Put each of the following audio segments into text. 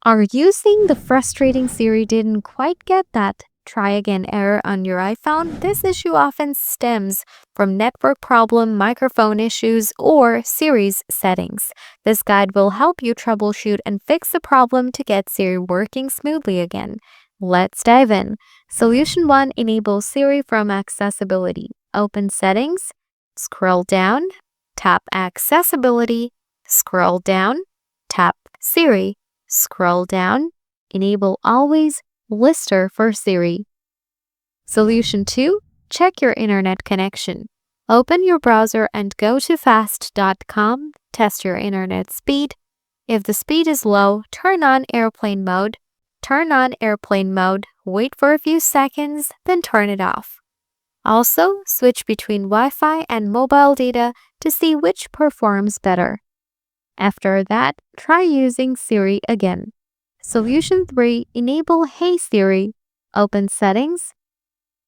Are you seeing the frustrating Siri didn't quite get that try again error on your iPhone? This issue often stems from network problem, microphone issues, or Siri's settings. This guide will help you troubleshoot and fix the problem to get Siri working smoothly again. Let's dive in. Solution 1, enable Siri from accessibility. Open settings, scroll down, tap accessibility, scroll down, tap Siri. Scroll down, enable always lister for Siri. Solution 2, check your internet connection. Open your browser and go to fast.com, test your internet speed. If the speed is low, turn on airplane mode. Turn on airplane mode, wait for a few seconds, then turn it off. Also, switch between Wi-Fi and mobile data to see which performs better. After that, try using Siri again. Solution 3, enable Hey Siri. Open settings,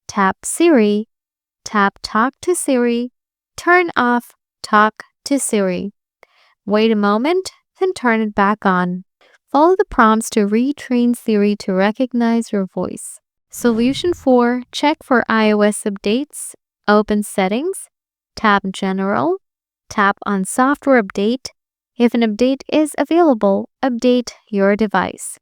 tap Siri, tap Talk to Siri, turn off Talk to Siri. Wait a moment, then turn it back on. Follow the prompts to retrain Siri to recognize your voice. Solution 4, check for iOS updates. Open settings, tap General, tap on Software Update. If an update is available, update your device.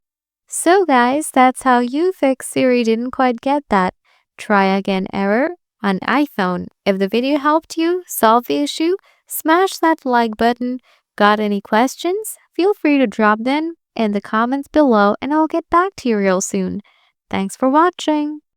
So guys, that's how you fix Siri didn't quite get that try again error on iPhone. If the video helped you solve the issue, smash that like button. Got any questions? Feel free to drop them in the comments below and I'll get back to you real soon. Thanks for watching.